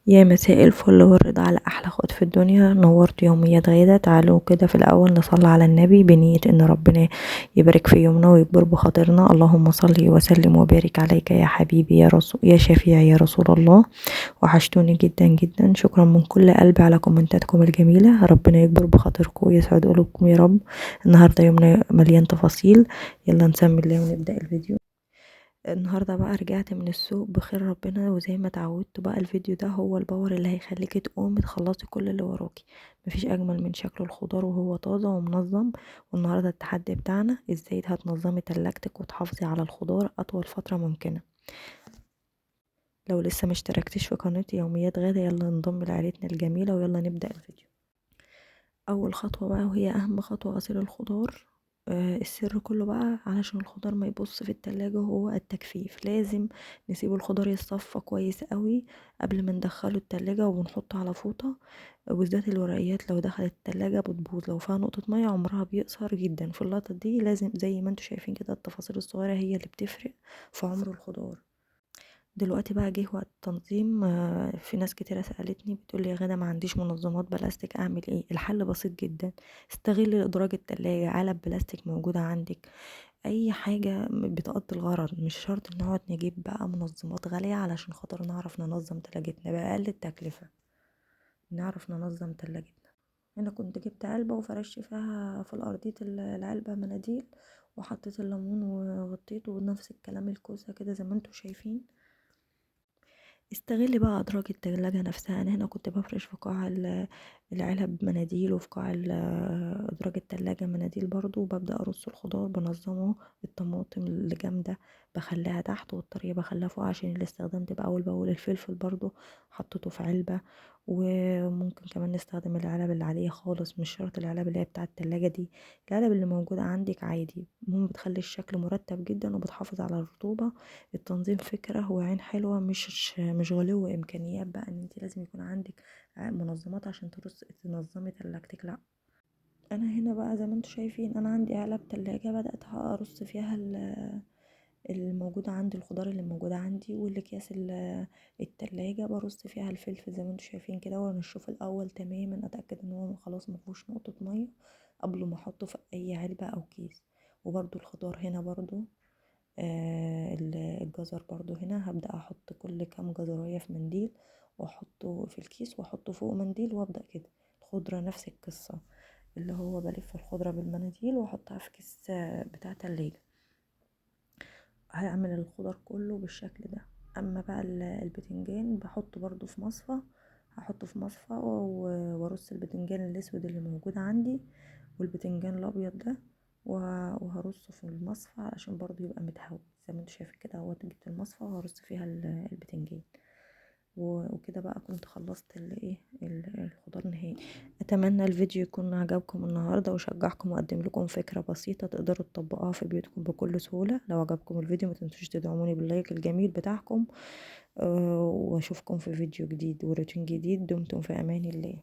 يا مساء الفل والرضا على احلى اخوات في الدنيا. نورت يوميات غدا. تعالوا كده في الاول نصلي على النبي بنية ان ربنا يبارك في يومنا ويكبر بخاطرنا. اللهم صل وسلم وبارك عليك يا حبيبي يا رسول يا شفيعي يا رسول الله. وحشتوني جدا جدا. شكرا من كل قلبي على كومنتاتكم الجميلة. ربنا يكبر بخاطركم ويسعد قلوبكم يا رب. النهارده يومنا مليان تفاصيل. يلا نسمي الله ونبدأ الفيديو. النهارده بقى رجعت من السوق بخير ربنا، وزي ما اتعودت بقى الفيديو ده هو الباور اللي هيخليكي تقومي تخلصي كل اللي وراكي. مفيش اجمل من شكل الخضار وهو طازه ومنظم. والنهارده التحدي بتاعنا ازاي هتنظمي تلاجتك وتحافظي على الخضار اطول فتره ممكنه. لو لسه مشتركتيش في قناتي يوميات غدا يلا انضم لعائلتنا الجميله ويلا نبدا الفيديو. اول خطوه بقى وهي اهم خطوه غسيل الخضار. السر كله بقى علشان الخضار ما يبص في التلاجة هو التجفيف. لازم نسيب الخضار يتصفى كويس قوي قبل ما ندخله التلاجة وبنحطه على فوطة. وبالذات الورقيات لو دخلت التلاجة بتبوظ، لو فيها نقطة مية عمرها بيقصر جدا. في اللقطة دي لازم زي ما انتوا شايفين كده التفاصيل الصغيرة هي اللي بتفرق في عمر الخضار. دلوقتي بقى جه وقت التنظيم. في ناس كتيرة سألتني بتقولي يا غدا ما عنديش منظمات بلاستيك اعمل ايه؟ الحل بسيط جدا. استغلي ادراج التلاجة، علب بلاستيك موجودة عندك، اي حاجة بتقضي الغرض. مش شرط نقعد نجيب بقى منظمات غالية علشان خاطر نعرف ننظم تلاجتنا بأقل التكلفة. نعرف ننظم تلاجتنا. انا كنت جبت علبة وفرشت فيها في الارضية العلبة مناديل، وحطيت الليمون وغطيته، ونفس الكلام الكوسة كده زي ما انتوا شايفين. استغلي بقى ادراج التلاجة نفسها. انا هنا كنت بفرش في قاع العلب مناديل، وفي قاع ادراج التلاجة مناديل برضو، وببدأ ارص الخضار بنظمه. الطماطم اللي جامدة بخليها تحت، والطرية بخليها فوق عشان الاستخدام تبقى اول باول. الفلفل برضو حطيته في علبة. وممكن كمان نستخدم العلب العادية خالص، مش شرط العلب اللي هي بتاعة التلاجة دي. العلب اللي موجودة عندك عادي. المهم بتخلي الشكل مرتب جدا وبتحافظ على الرطوبة. التنظيم فكرة وعين حلوة، مش غلو امكانيات بقى ان انت لازم يكون عندك منظمات عشان تنظمي تلاجتك، لا. انا هنا بقى زي ما انتوا شايفين انا عندي علب تلاجة بدأت ارص فيها الموجودة عندي، الخضار اللي موجودة عندي، والاكياس التلاجة برص فيها الفلفل زي ما انتوا شايفين كده. وانشفه الاول تماما، اتأكد ان هو خلاص مفيهوش نقطة مية قبل ما احطه في اي علبة او كيس. وبرضو الخضار هنا برضو الجزر برضو هنا هبدأ احط كل كام جزراية في منديل، واحطه في الكيس واحطه فوق منديل، وابدأ كده. الخضرة نفس القصة، اللي هو بلف الخضرة بالمناديل واحطها في كيس بتاع تلاجة. هعمل الخضر كله بالشكل ده. اما بقى البتنجان بحطه برضو في مصفى. هحطه في مصفى وارص البتنجان الاسود اللي موجود عندي والبتنجان الابيض ده، وهرصه في المصفى علشان برضو يبقى متهوي زي ما انتوا شايفين كده. اهوت جبت المصفى وهرص فيها البتنجان. وكده بقى كنت خلصت الخضار نهائي. اتمنى الفيديو يكون عجبكم النهارده وشجعكم واقدم لكم فكره بسيطه تقدروا تطبقوها في بيوتكم بكل سهوله. لو عجبكم الفيديو ما تنسوش تدعموني باللايك الجميل بتاعكم. واشوفكم في فيديو جديد وروتين جديد. دمتم في امان الله.